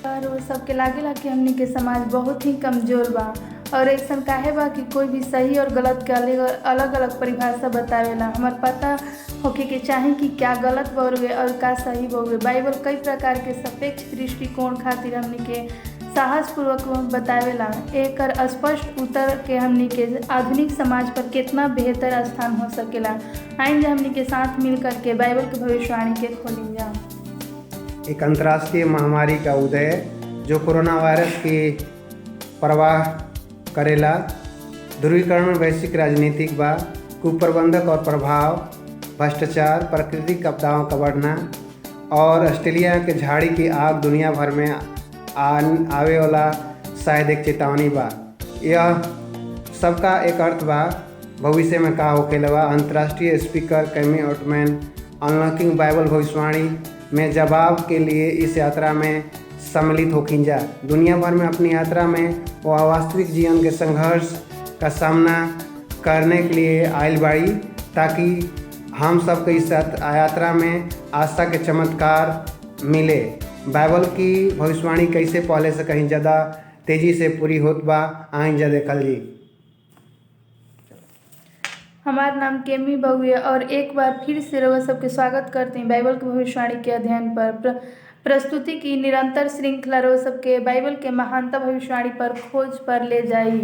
और वो सबके लागेला कि हमनी के समाज बहुत ही कमज़ोर बा और अइसन काहे बा कि कोई भी सही और गलत के अलग अलग परिभाषा बतावेला। हमार पता होखे के चाही कि क्या गलत बउवे और का सही बउवे। बाइबल कई प्रकार के सापेक्ष दृष्टिकोण खातिर हमनी के साहसपूर्वक बतावेला। एकर स्पष्ट उत्तर के हमनी के आधुनिक समाज पर कितना बेहतर स्थान हो सकेला। आइन हमनी के साथ मिल करके बाइबल के भविष्यवाणी के खोली जा। एक अंतर्राष्ट्रीय महामारी का उदय जो कोरोना वायरस की परवाह करेला, ध्रुवीकरण वैश्विक राजनीतिक बा, कुप्रबंधक और प्रभाव, भ्रष्टाचार, प्राकृतिक आपदाओं का बढ़ना और ऑस्ट्रेलिया के झाड़ी की आग दुनिया भर में आवे वाला शायद एक चेतावनी बा। यह सबका एक अर्थ बा भविष्य में का होखेला बा। अंतर्राष्ट्रीय स्पीकर कैमी ओटमैन अनलॉकिंग बाइबल भविष्यवाणी में जवाब के लिए इस यात्रा में सम्मिलित होखिन जा। दुनिया भर में अपनी यात्रा में वह वास्तविक जीवन के संघर्ष का सामना करने के लिए आयल बाड़ी ताकि हम सब के इस यात्रा में आस्था के चमत्कार मिले। बाइबल की भविष्यवाणी कैसे पहले से कहीं ज़्यादा तेज़ी से पूरी होत बा, आइन जा देखल जी। हमार नाम केमी बउए और एक बार फिर से रउआ सबके स्वागत करते हैं बाइबल की भविष्यवाणी के अध्ययन पर। प्रस्तुति की निरंतर श्रृंखला रउआ सबके बाइबल के महानता भविष्यवाणी पर खोज पर ले जाई।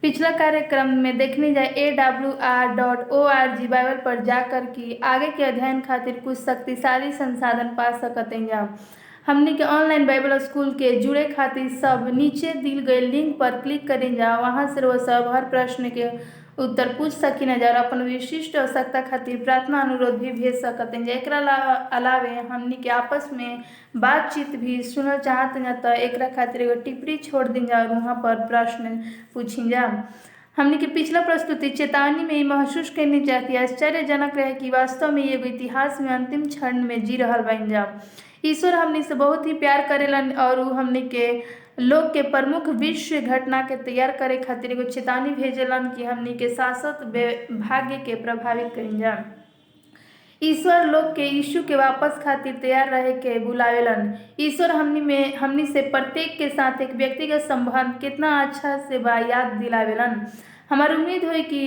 पिछला कार्यक्रम में देखने जाए awr.org बाइबल पर जाकर कि आगे के अध्ययन खातिर कुछ शक्तिशाली संसाधन पा सकते हैं। हमने के ऑनलाइन बाइबल स्कूल के जुड़े खातिर सब नीचे दिल गए लिंक पर क्लिक करें जा। वहाँ से वो सब हर प्रश्न के उत्तर पूछ सकिन जा और अपन विशिष्ट आवश्यकता खातिर प्रार्थना अनुरोध भी भेज सकते हैं। एक अलावे हमने के आपस में बातचीत भी सुनल चाहते हैं तो एक खातिर एगो टिप्पणी छोड़ दी जा और वहाँ पर प्रश्न पूछी जा। हमने के पिछला प्रस्तुति चेतावनी में महसूस करनी चाहती है आश्चर्यजनक रहे कि वास्तव में एगो इतिहास में अंतिम क्षण में जी रहल बन जा। ईश्वर हमने से बहुत ही प्यार करेलन और हमने के लोग के प्रमुख विश्व घटना के तैयार करे खातिर एगो चेतावनी भेजलन कि हमने के शाश्वत भाग्य के प्रभावित करें जा। ईश्वर लोग के यीशु के वापस खातिर तैयार रहे के बुलावेलन। ईश्वर हमनी से प्रत्येक के साथ एक व्यक्तिगत संबंध कितना अच्छा से याद दिलावेलन। हमार उम्मीद हुई कि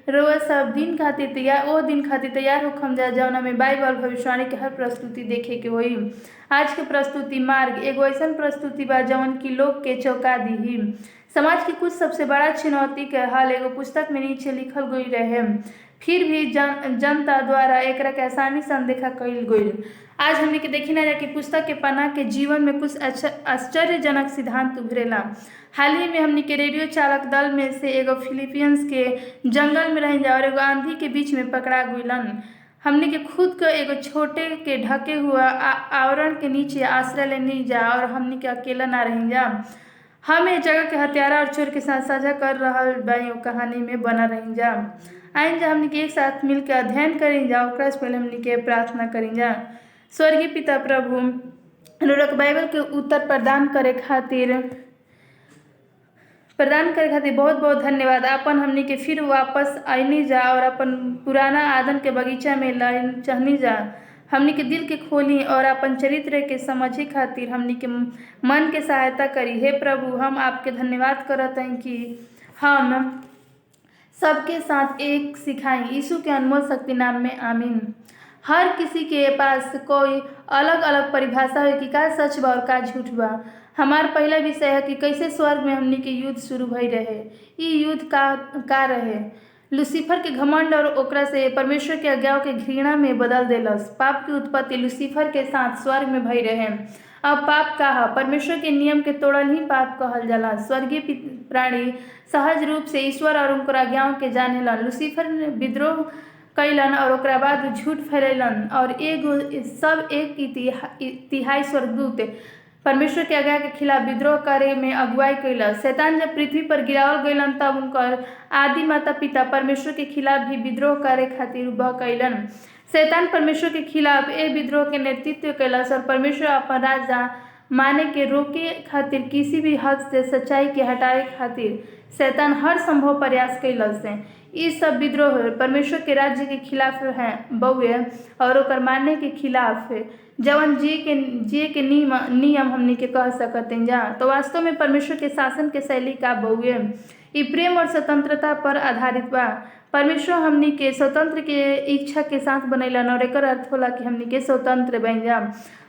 रोज सब दिन खातिर तैयार होखम जा जौना में बाइबल भविष्यवाणी के हर प्रस्तुति देखे के होई। आज के प्रस्तुति मार्ग एगो ऐसा प्रस्तुति बा जौन की लोग के चौंका दी। समाज की कुछ सबसे बड़ा चुनौती के हल एगो पुस्तक में नीचे लिखल गई रहे, फिर भी जनता द्वारा एकरा के आसानी से अनदेखा कइल गई। आज हमने के देखी ना जा कि पुस्तक के पन्ना के जीवन में कुछ आश्चर्यजनक सिद्धांत उभरेला। हाल ही में हमने के रेडियो चालक दल में से एगो फिलीपींस के जंगल में रह जा और एगो आंधी के बीच में पकड़ा गइलन। हमने के खुद को एगो छोटे के ढके हुआ आवरण के नीचे आश्रय लेने जा और हमने के अकेला ना रह जा। हम इस जगह के हत्यारा और चोर के साथ साझा कर रहल बाई कहानी में बना रह जा। आइन जा हमने के एक साथ मिलकर अध्ययन करें जा। ओकरा से पहले हमने के प्रार्थना करें जा। स्वर्गीय पिता प्रभु, लोग बाइबल के उत्तर प्रदान करे खातिर बहुत बहुत धन्यवाद। अपन हमने के फिर वापस आईनी जा और अपन पुराना आदम के बगीचा में लाइन चाहनी जा। हमने के दिल के खोली और अपन चरित्र के समझे खातिर हमने के मन के सहायता करी। हे प्रभु, हम आपके धन्यवाद करते हैं कि हम सबके साथ एक सिखाएं। यीशु के अनमोल शक्ति नाम में आमीन। हर किसी के पास कोई अलग अलग परिभाषा है कि का सच बा और का झूठ बा। हमार पहला विषय है कि कैसे स्वर्ग में हमने के युद्ध शुरू भई रहे। ये युद्ध का रहे लूसीफर के घमंड और ओकरा से परमेश्वर के आज्ञाओं के घृणा में बदल देलस। पाप की उत्पत्ति लूसीफर के साथ स्वर्ग में भई रहे। अब पाप का है परमेश्वर के नियम के तोड़ल ही पाप कहल जाला। स्वर्गीय प्राणी सहज रूप से ईश्वर और उनकर आज्ञाओं के जानेलन। लूसीफर ने विद्रोह कैलन और ओकरा बाद झूठ फैलैलन और एक तिहाई स्वर्गदूत परमेश्वर के आज्ञा के खिलाफ विद्रोह करे में अगुवाई कैला। शैतान जब पृथ्वी पर गिरावल गइलन तब उनकर आदि माता पिता परमेश्वर के खिलाफ भी विद्रोह करे खातिर उभा कैलन। शैतान परमेश्वर के खिलाफ ए विद्रोह के नेतृत्व कैलस और परमेश्वर अपन राजा माने के रोके खातिर किसी भी हद से सच्चाई के हटाए खातिर शैतान हर संभव प्रयास कैलस से ई सब विद्रोह परमेश्वर के राज्य के खिलाफ है बउए और ओकर मानने के खिलाफ है जवन जिए के नियम हमनी के कह सकते हैं जा। तो वास्तव में परमेश्वर के शासन के शैली का बउए ई प्रेम और स्वतंत्रता पर आधारित बा। परमेश्वर हमनी के स्वतंत्र के इच्छा के साथ बनैलन और एकर अर्थ होला कि हमनी के स्वतंत्र बन जा।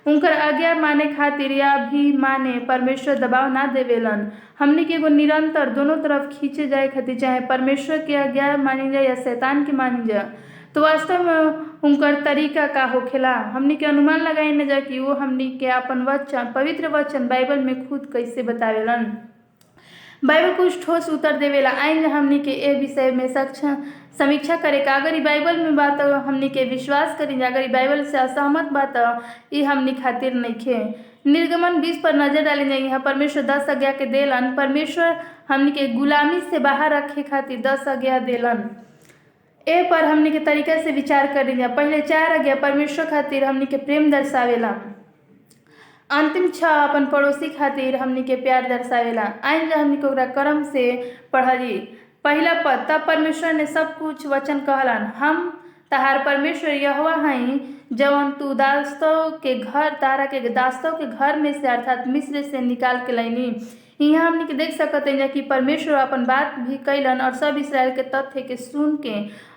उनकर आज्ञा माने खातिर या भी माने परमेश्वर दबाव ना देवेलन। हमनी के एगो निरंतर दोनों तरफ खींचे जाए खातिर चाहे परमेश्वर के आज्ञा मानी जाए या शैतान के मानी जाए। तो वास्तव में उनकर तरीका का होखेला हमनी के अनुमान लगाई न जा कि वो हमनी के अपन वचन पवित्र वचन बाइबल में खुद कैसे बतावेलन। बाइबल कुछ ठोस उत्तर देवेला आइन हमनी के ए विषय में समीक्षा करे का अगर ई बाइबल में बात हमनी के विश्वास करी जा। अगर ई बाइबल से असहमत बात ई हमनी खातिर नइखे। निर्गमन 20 पर नजर डाली जाए। यहाँ परमेश्वर 10 आज्ञा के देलन। परमेश्वर हमनी के गुलामी से बाहर रखे खातिर 10 आज्ञा देलन। ए पर हमनी के तरीका से विचार करी जा। पहले 4 आज्ञा परमेश्वर खातिर हमनी के प्रेम दर्शावेला। अंतिम 6 अपन पड़ोसी खातिर हमनी के प्यार दर्शावेला। आइन जा हमनी के ओकरा कर्म से पढ़ली। पहला पद तब परमेश्वर ने सब कुछ वचन कहलन हम तहार परमेश्वर यहोवा हई जवन तू तारा के दास्तों के घर में से अर्थात मिस्र से निकाल के लैनी। यहाँ हमनी के देख सकते हैं कि परमेश्वर अपन बात भी कैलन और सब इसराइल के तथ्य के सुन के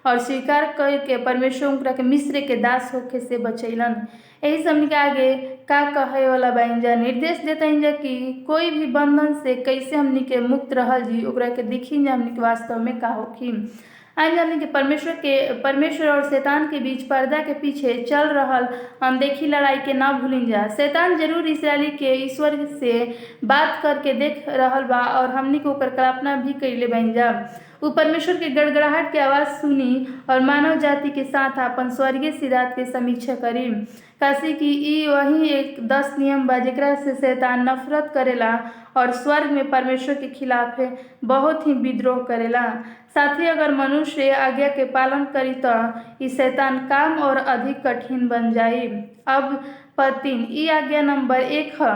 और स्वीकार करके परमेश्वर उनकरा के मिस्र के दास होके से बचैलन। यही से हमनी के आगे का कहे वाला बन जा निर्देश देते हैं कि कोई भी बंधन से कैसे हमनी के मुक्त रहल जी ओकरा के देखी जा हमनी के वास्तव में का होखी। आज हमनी के परमेश्वर और शैतान के बीच पर्दा के पीछे चल रहल अनदेखी लड़ाई के ना भूलिन जा। शैतान जरूर इसराइली के ईश्वर से बात करके देख रहल बा और हमनी को ओकर कल्पना भी कैले बन जा। वो परमेश्वर के गड़गड़ाहट के आवाज़ सुनी और मानव जाति के साथ अपन स्वर्गीय सिद्धांत के समीक्षा करी। काशी की ई वही एक 10 नियम बा जेकरा से शैतान नफरत करेला और स्वर्ग में परमेश्वर के खिलाफ बहुत ही विद्रोह करेला। साथ ही अगर मनुष्य आज्ञा के पालन करी तो ई शैतान काम और अधिक कठिन बन जाई। अब पद 3 ई आज्ञा नंबर 1 है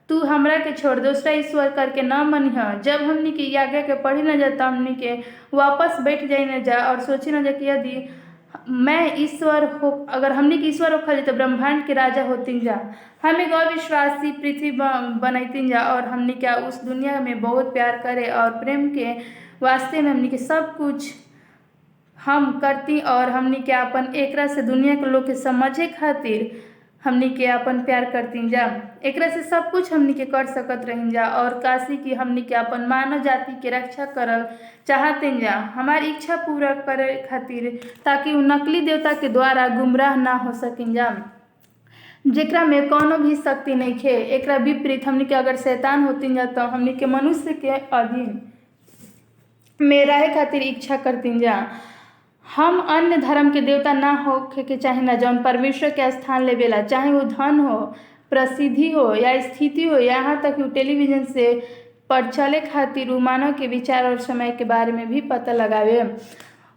तू हमरा के छोड़ दूसरा ईश्वर करके न मनिह। जब हमनी के आज्ञा के पढ़ी न जाता हमनी के वापस बैठ जाई न जा और सोची न जा कि यदि मैं ईश्वर हो अगर हमनी के ईश्वर होखल तो ब्रह्मांड के राजा होती जा हमें अविश्वासी पृथ्वी बनैती जा और हमनी क्या उस दुनिया में बहुत प्यार करे और प्रेम के वास्ते में हमनी के सब कुछ हम करती और हमनी के अपन एकरा से दुनिया के लोग के समझे खातिर हमनी के अपन प्यार करती जा। एकरा से सब कुछ हमनी के कर सकत रही जा और काशी की हमनी के अपन मानव जाति के रक्षा करल चाहते जा हमारी इच्छा पूरा करे खातिर ताकि उ नकली देवता के द्वारा गुमराह ना हो सकिन जा जेकरा में कोनो भी शक्ति नहीं खे। एकरा विपरीत हमनी के अगर शैतान होती जा तो हमनी के मनुष्य के अधीन में रहे खातिर इच्छा करती जा। हम अन्य धर्म के देवता ना होखे के चाहे ना जौन परमेश्वर के स्थान लेवेला चाहे वो धन हो प्रसिद्धि हो या स्थिति हो यहाँ तक कि टेलीविजन से पर चले खातिर उ मानव के विचार और समय के बारे में भी पता लगावे।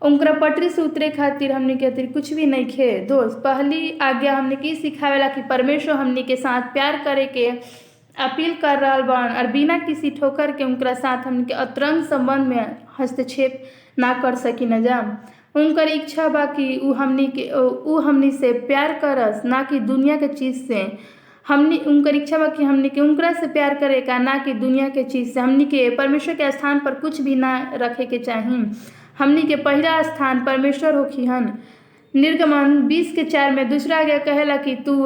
उनकरा पटरी से उतरे खातिर हमनी के खातिर कुछ भी नहीं खे। दोस्त पहली आज्ञा हमनी की सिखावेला कि परमेश्वर हमनी के साथ प्यार करे के अपील कर रहा बन और बिना किसी ठोकर के उनकरा साथ हमनी के अतरंग संबंध में हस्तक्षेप ना कर सकी न जा। उनकर इच्छा बा कि उ हमनी से प्यार करस ना कि दुनिया के चीज़ से। उनकर इच्छा बा कि हमनी के उनकरा से प्यार करे का ना कि दुनिया के चीज़ से। हमनी के परमेश्वर के स्थान पर कुछ भी ना रखे के चाहिए। हमनी के पहला स्थान परमेश्वर होखी हन। निर्गमन 20:4 में दूसरा आज्ञा कहेला कि तू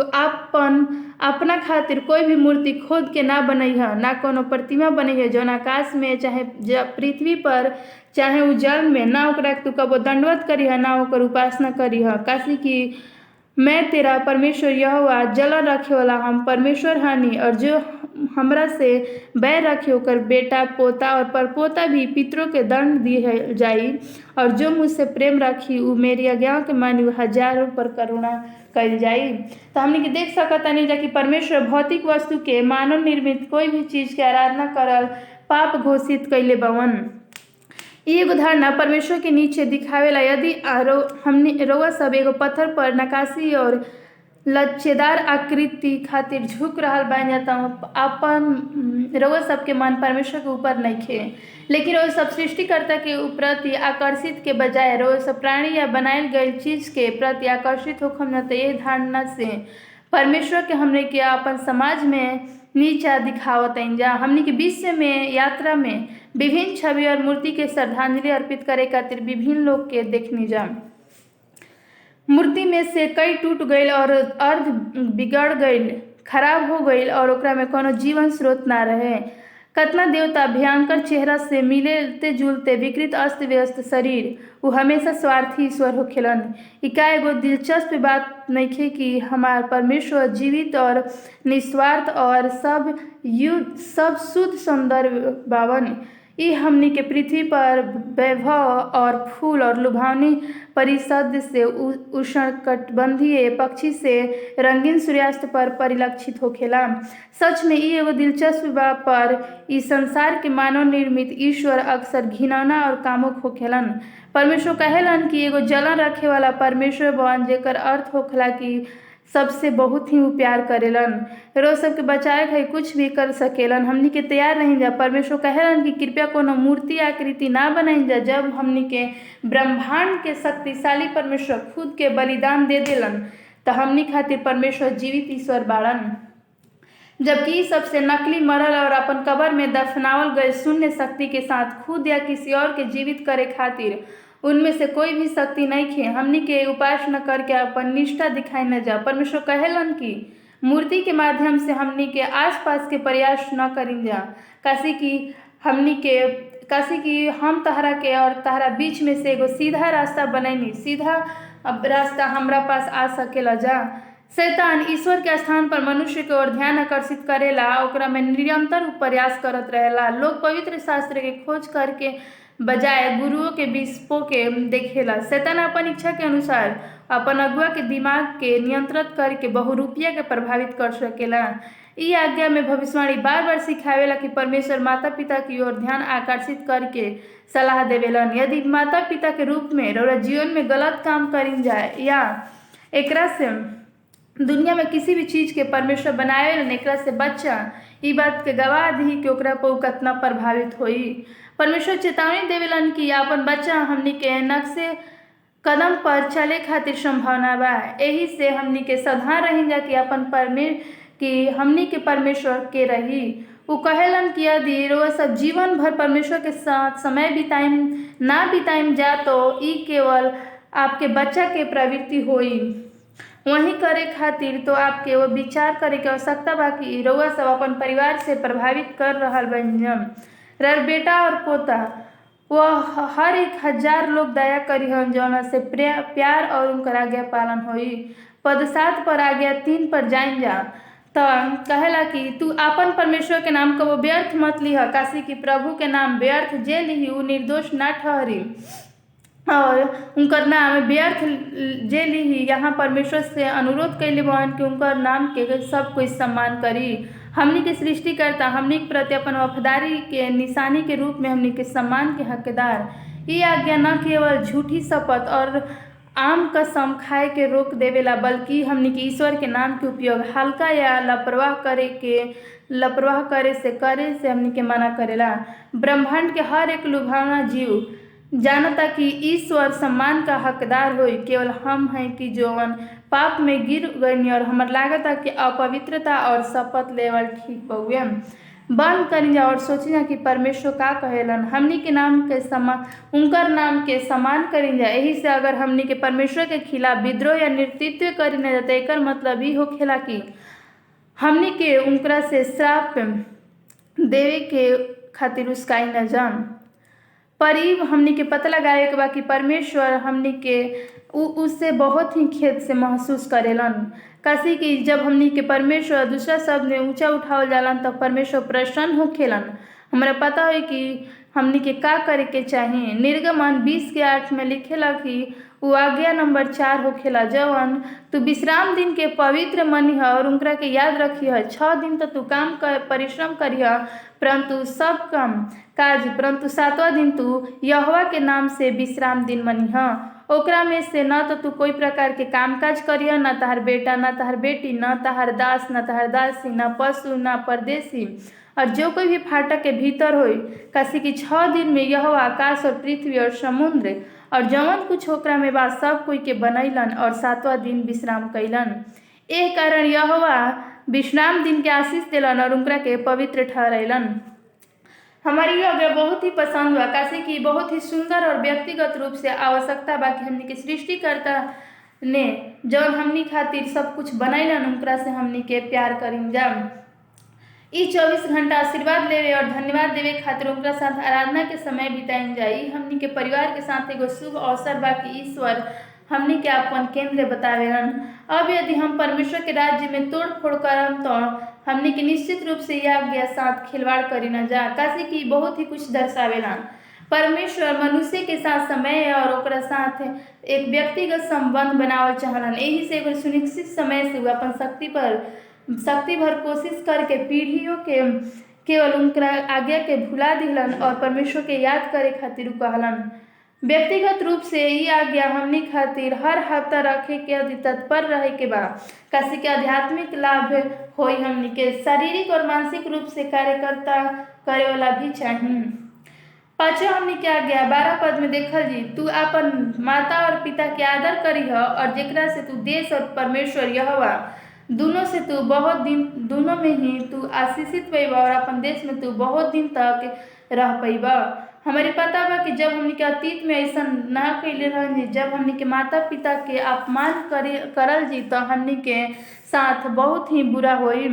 अपना खातिर कोई भी मूर्ति खोद के ना बनैह ना कोनो प्रतिमा बनैह जौन आकाश में चाहे पृथ्वी पर चाहे उ जल में ना ओकरा तू कबो दंडवत करीह ना ओकर उपासना करीह। काशी की मैं तेरा परमेश्वर यहोवा जलन रखे वाला हम परमेश्वर हानि और जो हमरा से बैर रखे ओकर बेटा पोता और परपोता भी पितरों के दंड दिए जाई और जो मुझसे प्रेम रखी उ मेरी आज्ञाओं के मानी हजारों पर करुणा कल जाई। तो हमने के देख सकता नहीं जाकि परमेश्वर भौतिक वस्तु के मानव निर्मित कोई भी चीज़ के आराधना करल पाप घोषित कैले बवन। एगो धारणा परमेश्वर के नीचे दिखावेला। यदि हमने रउआ सब एगो पत्थर पर नक्काशी और लच्छेदार आकृति खातिर झुक रहल बन जाता अपन रउआ सबके मन परमेश्वर के ऊपर नइखे, लेकिन रउआ सब सृष्टिकर्ता के प्रति आकर्षित के बजाय रउआ सब प्राणी या बनायल गईल चीज के प्रति आकर्षित होखम न। तो ये धारणा से परमेश्वर के हमने के अपन समाज में नीचा दिखावत जा। हमने के विश्व में यात्रा में विभिन्न छवि और मूर्ति के श्रद्धांजलि अर्पित करे खातिर विभिन्न लोग के देखनी जा। मूर्ति में से कई टूट गईल और अर्ध बिगड़ गईल, खराब हो गईल और ओकरा में कोनो जीवन स्रोत ना रहे। कतना देवता भयंकर चेहरा से मिलते जुलते विकृत अस्त व्यस्त शरीर, वो हमेशा स्वार्थी ईश्वर होखेलन। इका एगो दिलचस्प बात नइखे कि हमार परमेश्वर जीवित और निस्वार्थ और सब शुद्ध सौंदर्य बावन। ई हमनी के पृथ्वी पर वैभव और फूल और लुभावनी परिषद से उष्णकटिबंधीय पक्षी से रंगीन सूर्यास्त पर परिलक्षित होखेला। सच में ई एगो दिलचस्प बा, पर ई संसार के मानव निर्मित ईश्वर अक्सर घिनौना और कामुक होखेलन। परमेश्वर कहेलन कि एगो जलन रखे वाला परमेश्वर बन, जेकर अर्थ होखला कि सबसे बहुत ही वो प्यार करेलन, रोज सबके बचाए खातिर कुछ भी कर सकेलन। हमनी के तैयार नहीं जा। परमेश्वर कहेलन कि कृपया कोनो मूर्ति आकृति ना बनाई जा। जब हमनी के ब्रह्मांड के शक्तिशाली परमेश्वर खुद के बलिदान दे देलन तो हमनी खातिर परमेश्वर जीवित ईश्वर बाड़न, जबकि सबसे नकली मरल और अपन कब्र में दफनावल गए शून्य शक्ति के साथ खुद या किसी और के जीवित करे खातिर उनमें से कोई भी शक्ति नहीं खे। हमनी के उपासना करके अपन निष्ठा दिखाई न जा। परमेश्वर कहेलन कि मूर्ति के माध्यम से हमनी के आसपास के प्रयास न करी जा, काशी की हम तहरा के और तहरा बीच में से एगो सीधा रास्ता बनैनी, सीधा रास्ता हमरा पास आ सकेला जा। शैतान ईश्वर के स्थान पर मनुष्य के ओर ध्यान आकर्षित करेला, ओकरा में निरंतर प्रयास करत रहेला। लोग पवित्र शास्त्र के खोज करके बजाय गुरुओं के बिस्पों के देखेला। शैतान अपन इच्छा के अनुसार अपन अगुआ के दिमाग के नियंत्रित करके बहुरूपिया के प्रभावित कर सकेला। ई आज्ञा में भविष्यवाणी बार बार सिखावेला कि परमेश्वर माता पिता की ओर ध्यान आकर्षित करके सलाह देवेलन। यदि माता पिता के रूप में रउरा जीवन में गलत काम करी जाए या एकरा से दुनिया में किसी भी चीज के परमेश्वर बनावेलन, एकरा से बच्चा ई बात के गवाह दी कि ओकरा पर कितना प्रभावित होई। परमेश्वर चेतावनी देवेलन कि अपन बच्चा हमनी के नक्शे कदम पर चले खातिर संभावना बा। यही से हमनी के सावधान रहेंगे कि हमनी के परमेश्वर के रही। वो कहेलन कि यदि रोज सब जीवन भर परमेश्वर के साथ समय बिताइम जा तो ई केवल आपके बच्चा के प्रवृत्ति होई। वही करे खातिर तो आपके वो विचार करे के आवश्यकता बा कि रउआ सब अपन परिवार से प्रभावित कर रहल बन। बेटा और पोता वो हर 1000 लोग दया करिहन जौना से प्यार और उनकर आज्ञा पालन होई। पद 7 पर आज्ञा 3 पर जाइन जा तो कहेला कि तू अपन परमेश्वर के नाम को वो व्यर्थ मत लिह, काशी की प्रभु के नाम व्यर्थ जे लिही उ निर्दोष ना ठहरी और उनकर नाम व्यर्थ जे लिही। यहाँ परमेश्वर से अनुरोध कैले बहन कि उनकर नाम के सब कोई सम्मान करी। हमनी के सृष्टिकर्ता हमनी के प्रति अपन वफादारी के निशानी के रूप में हमनी के सम्मान के हकदार। ये आज्ञा न केवल झूठी शपथ और आम कसम खाए के रोक देवेला, बल्कि हमनी के ईश्वर के नाम के उपयोग हल्का या लापरवाह करे से हमनी के मना करेला। ब्रह्मांड के हर एक लुभावना जीव जानता कि ईश्वर सम्मान का हकदार होई। केवल हम हैं कि जौन पाप में गिर गई और हमार लागता कि अपवित्रता और शपथ लेवल ठीक बउए। बंद करी जा और सोची जा कि परमेश्वर का कहेलन। हमनी के उनकर नाम के सम्मान करी जा। यही से अगर हमनी के परमेश्वर के खिलाफ विद्रोह या नेतृत्व करी न जाता, एकर मतलब ही होखेला कि हमनी के उनकरा से श्राप देवे के खातिर उसकाई न जान। पर ई हमनी के पता लगावे के बा कि परमेश्वर हमनी के उससे बहुत ही खेद से महसूस करेलन। काशी कि जब हमनी के परमेश्वर दूसरा शब्द में ऊंचा उठावल जालन तब परमेश्वर प्रसन्न होखेलन। हमरा पता है कि हमनी के का करे के चाहिए। निर्गमन 20:8 में लिखेला कि वो आज्ञा नंबर 4 होखेला, जवन तू विश्राम दिन के पवित्र मनिह और उनकरा के याद रखिह। 6 दिन तो तू काम कर परिश्रम करिह परंतु 7वां दिन तू यहोवा के नाम से विश्राम दिन मनिह। ओकरा में से न तो तू कोई प्रकार के कामकाज करिया, न तहार बेटा, न तहार बेटी, न तहार दास, न तहार दासी, न पशु, न परदेसी, और जो कोई भी फाटक के भीतर होई, काशी की 6 दिन में यह आकाश और पृथ्वी और समुद्र और जवन कुछ ओकरा में बा सब कोई के बनैलन और 7वां दिन विश्राम कैलन। एह कारण यहोवा विश्राम दिन के आशीष दिलन और उनकरा के पवित्र ठहरैलन। हमारी यह बहुत ही पसंद हुआ, काशी की बहुत ही सुंदर और व्यक्तिगत रूप से आवश्यकता बा कि हमनी के सृष्टिकर्ता ने जब हमनी खातिर सब कुछ बनैलन उनकरा से हमनी के प्यार करीम जा। ई 24 घंटा आशीर्वाद लेवे और धन्यवाद देवे खातिर उनका साथ आराधना के समय बिताइन जाई। हमनी के परिवार के साथ एगो शुभ अवसर बा कि ईश्वर हमनी के अपन केंद्र बतावेलन। अब यदि हम परमेश्वर के राज्य में तोड़ फोड़ करम तो हमनी के निश्चित रूप से यह आज्ञा साथ खिलवाड़ करी न जा। काशी की बहुत ही कुछ दर्शावेला। परमेश्वर मनुष्य के साथ समय और ओकरा साथ एक व्यक्तिगत संबंध बनावल चाहलन। यही से एगो सुनिश्चित समय से अपन शक्ति भर कोशिश करके पीढ़ियों के केवल उनका आज्ञा के भुला दिलन और परमेश्वर के याद करे खातिर कहलन। व्यक्तिगत रूप से ये आज्ञा हमनी खातिर हर हफ्ता रखे के अति तत्पर रहे के बा। काशी के आध्यात्मिक लाभ होई हमनी के शारीरिक और मानसिक रूप से कार्यकर्ता करे वाला भी चाहिए। 5वां हमनी के आज्ञा 12 पद में देखल जी, तू अपन माता और पिता के आदर करीह और जेकरा से तू देश और परमेश्वर यहोवा दोनों से तू बहुत दिन दोनों में ही तू आशीषित पैबा और अपन देश में तू बहुत दिन तक रह पैबा। हमारे पता बा कि जब हमनी के अतीत में ऐसा ना कैले रहनी, जब हमनी के माता पिता के अपमान करल जी तो हमनी के साथ बहुत ही बुरा होई।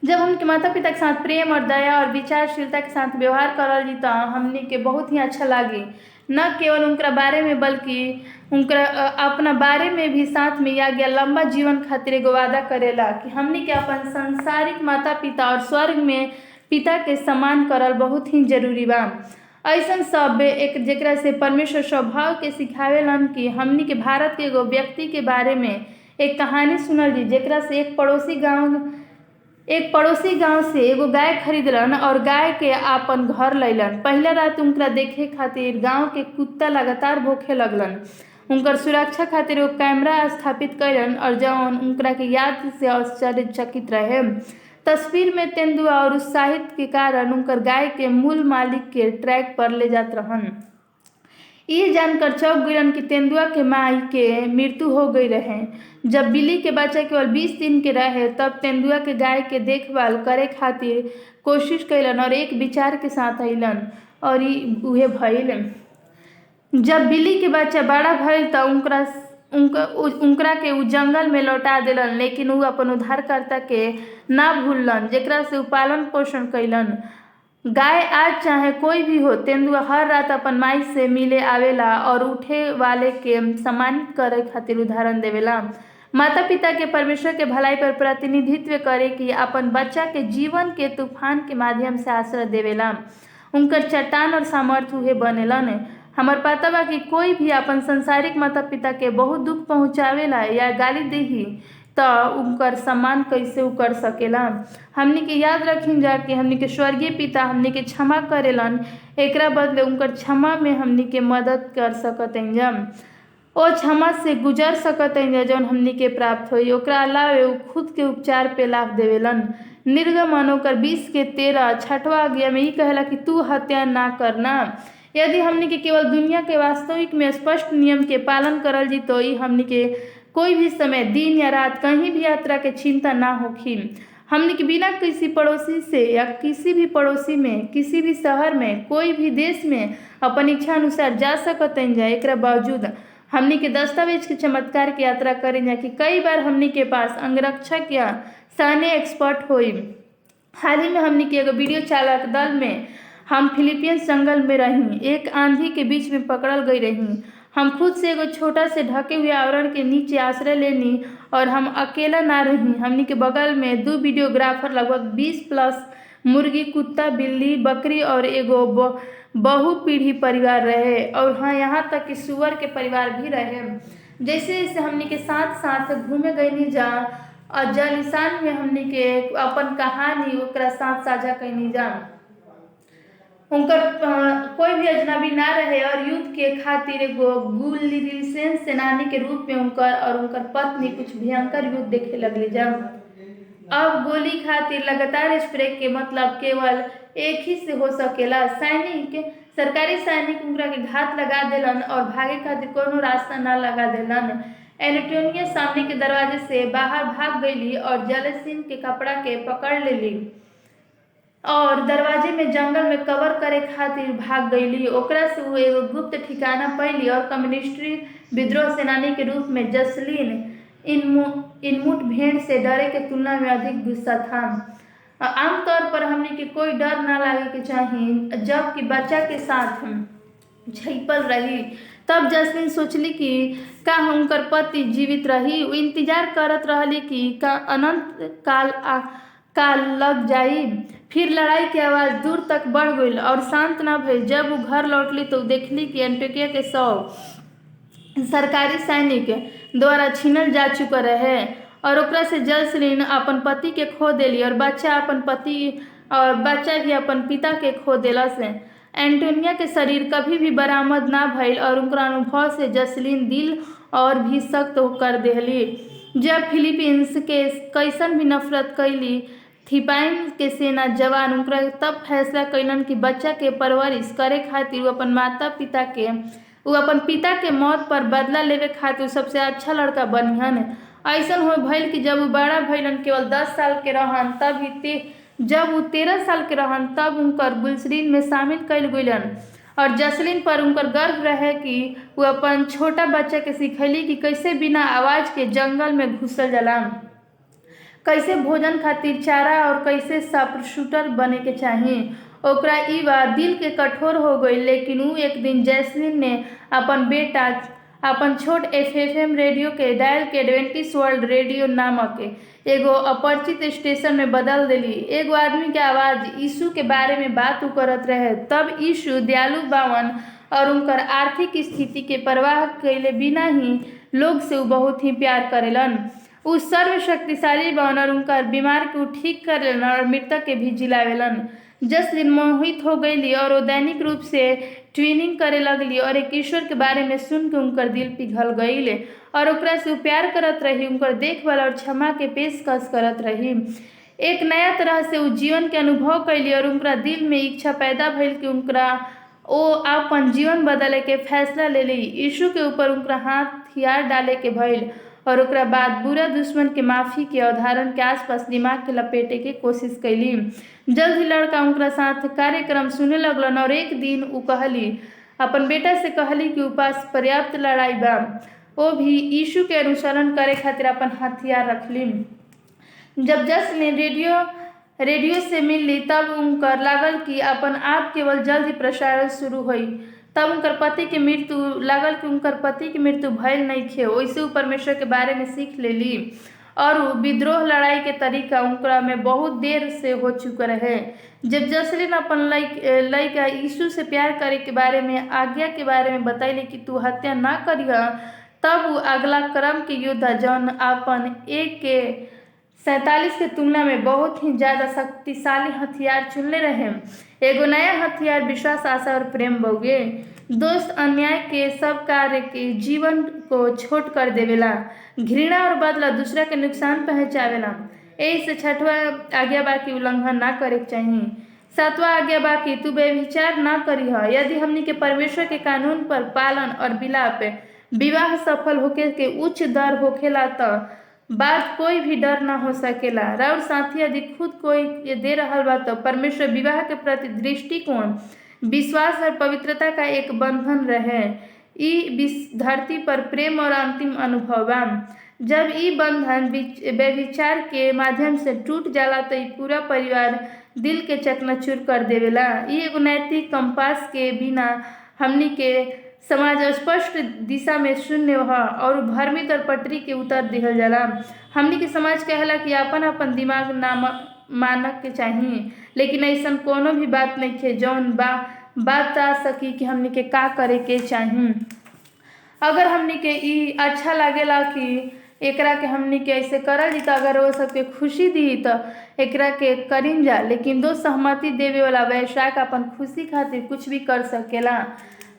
जब हमके माता पिता के साथ प्रेम और दया और विचारशीलता के साथ व्यवहार करल जी तो हमनी के बहुत ही अच्छा लागी। न केवल उनका बारे में बल्कि उनका अपना बारे में भी साथ में या गया लंबा जीवन खातिर एगो वादा करेला कि हमनी के अपन संसारिक माता पिता और स्वर्ग में पिता के सम्मान करल बहुत ही जरूरी बा। ऐसा सब एक जेकरा से परमेश्वर स्वभाव के सिखावेलन कि हमनी के भारत के एगो व्यक्ति के बारे में एक कहानी सुनल जी, जेकरा से एक पड़ोसी गांव से एगो गाय खरीदलन और गाय के आपन घर लैलन। पहला रात उनकरा देखे खातिर गांव के कुत्ता लगातार भौंके लगलन। उनकर सुरक्षा खातिर एगो कैमरा स्थापित कैलन और जौन उनकरा के याद से आश्चर्यचकित रहे। तस्वीर में तेंदुआ और उत्साहित के कारण उनकर गाय के मूल मालिक के ट्रैक पर ले जात रहन। ये जानकर चौंक गइलन कि तेंदुआ के माई के मृत्यु हो गई रहे। जब बिल्ली के बच्चा केवल 20 दिन के रहे तब तेंदुआ के गाय के देखभाल करे खातिर कोशिश कैलन और एक विचार के साथ अइलन और उहे भइल। जब बिल्ली के बच्चा बड़ा भइल तो उनकरा के उ जंगल में लौटा देलन, लेकिन उ अपन उद्धारकर्ता के ना भूललन जेकरा से उ पालन पोषण कैलन। गाय आज चाहे कोई भी हो, तेंदुआ हर रात अपन माई से मिले आवेला और उठे वाले के सम्मानित करे खातिर उदाहरण देवेला। माता पिता के परमेश्वर के भलाई पर प्रतिनिधित्व करे कि अपन बच्चा के जीवन के तूफान के माध्यम से आश्रय देवेला। उनकर चट्टान और सामर्थ्य उहे बनेलन। हमार पता बा कि कोई भी अपन संसारिक माता पिता के बहुत दुख पहुँचावेला या गाली देही तो उनकर सम्मान कैसे उ कर सकेला। हमनी के याद रखिन जा कि हमनी के स्वर्गीय पिता हमनी के क्षमा करेलन, एकरा बदले उनकर क्षमा में हमनी के मदद कर सकतें जा, ओ क्षमा से गुजर सकतें जा जौन हमनी के प्राप्त होई। ओकरा अलावे उ खुद के उपचार पे लाभ देवेलन। निर्गमन 20:13 6वां आज्ञा में ई कहेला कि तू हत्या ना करना। यदि हमनी के केवल दुनिया के वास्तविक में स्पष्ट नियम के पालन करल जी तो ई हमनी के कोई भी समय दिन या रात कहीं भी यात्रा के चिंता ना होखी। हमनी के बिना किसी पड़ोसी से या किसी भी पड़ोसी में, किसी भी शहर में, कोई भी देश में अपन इच्छा अनुसार जा सकतें जा। एकरा बावजूद हमनी के दस्तावेज के चमत्कार की यात्रा करें जा कि कई बार हमनी के पास अंगरक्षक या सैन्य एक्सपर्ट होई। हाल ही में हमनी के एगो वीडियो चालक दल में हम फिलीपींस जंगल में रही, एक आंधी के बीच में पकड़ल गई रही। हम खुद से एगो छोटा से ढके हुए आवरण के नीचे आश्रय लेनी और हम अकेला ना रही। हमनी के बगल में 2 वीडियोग्राफर, लगभग 20+ मुर्गी, कुत्ता, बिल्ली, बकरी और एगो बहुपीढ़ी परिवार रहे और हाँ, यहाँ तक कि सुअर के परिवार भी रहे। जैसे जैसे हमनी के साथ साथ घूमे गईनी जा और जालिसान में हमनी के अपन कहानी ओकरा साथ साझा कैनी जा। उनकर कोई भी अजनबी ना रहे और युद्ध के खातिर एगो गुलिसेन सेनानी के रूप में उनकर और उनकर पत्नी कुछ भयंकर युद्ध देखे लगली। जब अब गोली खातिर लगातार स्प्रे के मतलब केवल एक ही से हो सकेला। सरकारी सैनिक उनकरा के घात लगा देलन और भागे खातिर कोनो रास्ता ना लगा देलन। एंटोनिया सामने के दरवाजे से बाहर भाग गईली और जलेसिन के कपड़ा के पकड़ लेली और दरवाजे में जंगल में कवर करे खातिर भाग गईली। ओकरा से वो एगो गुप्त ठिकाना पैली और कम्युनिस्ट विद्रोह सेनानी के रूप में जसलीन इनमुट भेड़ से डरे के तुलना में अधिक गुस्सा था। आमतौर पर हमने के कोई डर ना लागे के चाहिए। जबकि बच्चा के साथ झिपल रही तब जसलीन सोचली कि का उनकर पति जीवित रही। वो इंतजार करत रहली कि का अनंत काल लग जाई। फिर लड़ाई की आवाज दूर तक बढ़ गई और शांत न भइल। जब वो घर लौटली तो देखली कि एंटोनिया के शव सरकारी सैनिक द्वारा छीनल जा चुका रहे और ओकरा से जसलीन अपन पति के खो देली और बच्चा भी अपन पिता के खो देलस। एंटोनिया के शरीर कभी भी बरामद ना भइल और उनका अनुभव से जसलीन दिल और भी सख्त कर देली। जब फिलीपींस के कैसन भी नफरत कैली थिपाइन के सेना जवान उनकरा तब फैसला कैलन कि बच्चा के परवरिश करे खातिर वो अपन पिता के मौत पर बदला लेवे खातिर सबसे अच्छा लड़का बनिहन। ऐसा हो भइल कि जब वो बड़ा भइलन केवल 10 साल के रहन जब वो 13 साल के रहन तब उनकर गुलसरीन में शामिल कैल गईलन और जसलीन पर उनकर गर्व रहे कि वो अपन छोटा बच्चा के सिखैली कि कैसे बिना आवाज के जंगल में घुसल जाला, कैसे भोजन खातिर चारा और कैसे शार्पशूटर बने के चाहिए। ओकरा ई बात दिल के कठोर हो गई। लेकिन वो एक दिन जैसलीन ने अपन छोट FM रेडियो के डायल के एडवेंटिस्ट वर्ल्ड रेडियो नामक एगो अपरिचित स्टेशन में बदल देली। एगो आदमी के आवाज यीशु के बारे में बात करत रहे। तब यीशु दयालु बावन और उनकर आर्थिक स्थिति के परवाह कैले बिना ही लोग से बहुत ही प्यार करेलन। उ सर्वशक्तिशाली बावन और उनकर बीमार के ठीक करेलन और मृतक के भी जिलावेलन। जसलीन मोहित हो गईली और वो दैनिक रूप से ट्वीनिंग करे लगली और एक ईश्वर के बारे में सुन के उनकर दिल पिघल गईल और ओकरा से प्यार करत रही, उनकर देखभाल और क्षमा के पेशकश करत रही। एक नया तरह से वो जीवन के अनुभव कैली और उनका दिल में इच्छा पैदा भइल कि वो अपन जीवन बदले के फैसला ले ली। यीशु के ऊपर उनका हथियार डाले के भइल और ओकरा बाद बुरा दुश्मन के माफी के अवधारण के आसपास दिमाग के लपेटे के कोशिश कैली। जल्द ही लड़का उनका साथ कार्यक्रम सुने लगलन और एक दिन वो अपन बेटा से कहली कि उपास पर्याप्त लड़ाई बा। वो भी यीशु के अनुसरण करे खातिर अपन हथियार रखली। जब जसलीन रेडियो से मिलली तब उनकर लागल कि अपन आप केवल जल्द ही प्रसारण शुरू हुई। तब उनकर पति के मृत्यु भयल नहीं खे। वैसे वो परमेश्वर के बारे में सीख लेली और विद्रोह लड़ाई के तरीका उनका में बहुत देर से हो चुका रहे। जब जसलीन अपन लड़का यीशु से प्यार करे के बारे में आज्ञा के बारे में बतैली कि तू हत्या ना करिह, तब वो अगला क्रम के योद्धा जौन अपन AK-47 के तुलना में बहुत ही ज्यादा शक्तिशाली हथियार चुनले रहे। एगो नया हथियार विश्वास, आशा और प्रेम बउगे। दोस्त अन्याय के सब कार्य के जीवन को छोट कर देवेला। घृणा और बदला दूसरा के नुकसान पहुंचावेला। यही से 6वां आज्ञा बा की उल्लंघन ना करे के चाहिए। 7वां आज्ञा बा की तू व्यभिचार ना करीह। यदि हमनी के परमेश्वर के कानून पर पालन और विवाह सफल होके के उच्च दर होखेला त बाद कोई भी डर ना हो सकेला। राउर साथी यदि खुद कोई दे रहल बा तो परमेश्वर विवाह के प्रति दृष्टिकोण विश्वास और पवित्रता का एक बंधन रहे। ई धरती पर प्रेम और अंतिम अनुभव बा। जब ई बंधन व्यभिचार के माध्यम से टूट जाला तो पूरा परिवार दिल के चकनाचूर कर देवेला। ई एगो नैतिक कंपास के बिना हमनी के समाज स्पष्ट दिशा में शून्य ह और भ्रमित और पटरी के उतर दिहल जाला। हमनी के समाज कहेला कि अपन दिमाग ना मानक के चाहिए, लेकिन ऐसा कोनो भी बात नहीं खे जौन बात आ सकी कि हमनी के का करे के चाहिए। अगर हमनी के ई अच्छा लागेला कि एकरा के हमनी के ऐसे करल जी, तो अगर वो सबके खुशी दी तो एकरा के करीन जा। लेकिन दोस्त, सहमति देवे वाला वैश्वाक अपन खुशी खातिर कुछ भी कर सकेला।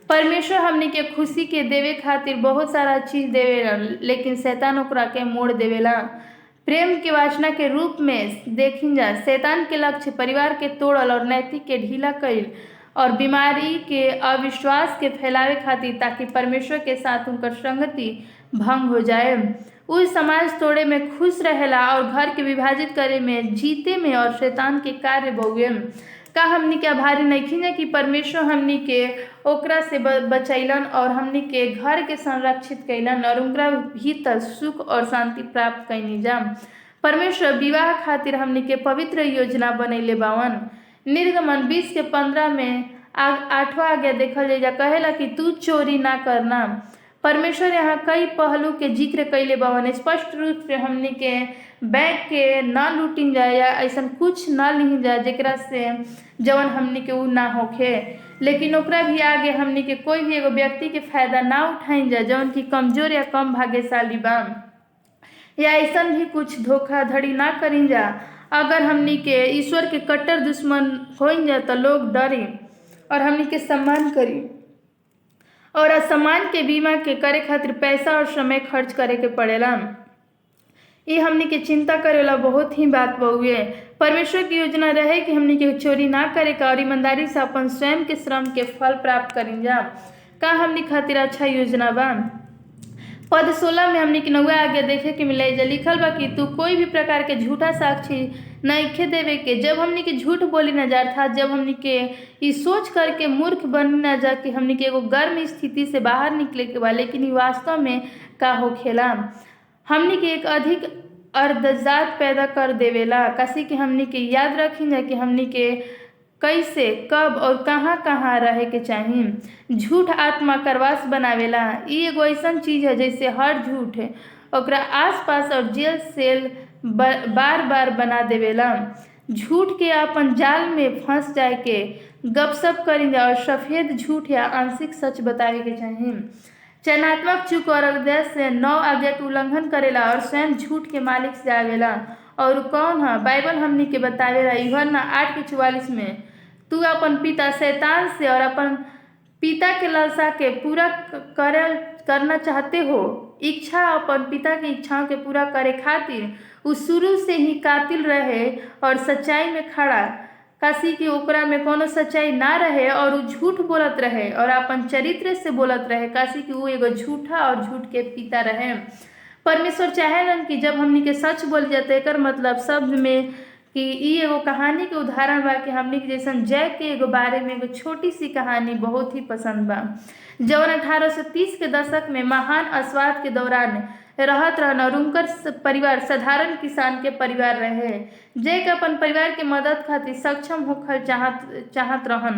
परमेश्वर हमनी के खुशी के देवे खातिर बहुत सारा चीज देवेला, लेकिन शैतान ओकरा के मोड़ देवेला। प्रेम के वासना के रूप में देखी जा, शैतान के लक्ष्य परिवार के तोड़ल और नैतिक के ढीला कईल और बीमारी के अविश्वास के फैलावे खातिर, ताकि परमेश्वर के साथ उनकर संगति भंग हो जाए। उ समाज तोड़े में खुश रहेला और घर के विभाजित करे में, जीते में और शैतान के कार्य बहुए। का हमनी के आभारी नइखी जा कि परमेश्वर हमनी के ओकरा से बचैलन और हमनी के घर के संरक्षित कैलन और उनका भीतर सुख और शांति प्राप्त कैनी जा। परमेश्वर विवाह खातिर हमनी के पवित्र योजना बनैले बावन। निर्गमन 20:15 में 8वां आज्ञा देखल जा, कहेला कि तू चोरी ना करना। परमेश्वर यहाँ कई पहलू के जिक्र कैले बावन। स्पष्ट रूप से हमनी के बैंक के ना लूटिन जाए या ऐसा कुछ ना लिही जाए जेकरा से जवन हमनी के उ ना होखे। लेकिन ओकरा भी आगे हमनी के कोई भी एगो व्यक्ति के फायदा ना उठाइन जाए जवन की कमजोर या कम भाग्यशाली बा, या ऐसा भी कुछ धोखाधड़ी ना करीन जा। अगर हमनी के ईश्वर के कट्टर दुश्मन होइन जा तो लोग डरी और हमनी के सम्मान करी, और असम्मान के बीमा के करे खातिर पैसा और समय खर्च करे के पड़ेला। ये हमनी के चिंता करेला बहुत ही बात बहुए। परमेश्वर की योजना रहे कि हमनी के चोरी ना करे का और ईमानदारी से अपन स्वयं के श्रम के फल प्राप्त करीन जा। का हमनी खातिर अच्छा योजना बा। पद 16 में हमनी के 9वां आज्ञा देखे के मिले जा, लिखल बा कि तू कोई भी प्रकार के झूठा साक्षी नइखे देवे के। जब हमनी के झूठ बोली ना जा, अर्थात जब हमनी के ई सोच करके मूर्ख बन ना जा कि हमनी के एगो गर्म स्थिति से बाहर निकले के बा, लेकिन ई वास्तव में का होखेला, हमनी के एक अधिक अर्धजात पैदा कर देवेला। काशी कि हमनी के याद रखी जा कि हमनी के कैसे, कब और कहाँ कहाँ रहे के चाहिए। झूठ आत्मा करवास बनावेला। ई एगो ऐसा चीज है जैसे हर झूठ है ओकरा आसपास और जेल सेल बार बार बना देवेला। झूठ के अपन जाल में फंस जाए के गपशप करी जा और सफेद झूठ या आंशिक सच बतावे के चाहिए। चयनात्मक चूक और उद्देश्य से 9 आज्ञा के उल्लंघन करेला और स्वयं झूठ के मालिक से आवेला। और कौन है? बाइबल हमनी के बतावेला यूहन्ना 8:44 में, तू अपन पिता शैतान से और अपन पिता के लालसा के पूरा करना चाहते हो। इच्छा अपन पिता की इच्छाओं के पूरा करे खातिर उ शुरू से ही कातिल रहे और सच्चाई में खड़ा, काशी कि ओकरा में कोनो सच्चाई ना रहे और उ झूठ बोलत रहे और अपन चरित्र से बोलत रहे, काशी कि उ एगो झूठा और झूठ के पिता रहे। परमेश्वर चाहेलन कि जब हमनी के सच बोल जाते, एकर मतलब शब्द में कि ई एगो कहानी के उदाहरण बा कि हमनी के जैसन जय के एगो बारे में एगो छोटी सी कहानी बहुत ही पसंद बा, जवन 1830 के दशक में महान अस्वाद के दौरान रहत रहन और उनकर परिवार साधारण किसान के परिवार रहे। जय के अपन परिवार के मदद खातिर सक्षम होखल चाहत रहन।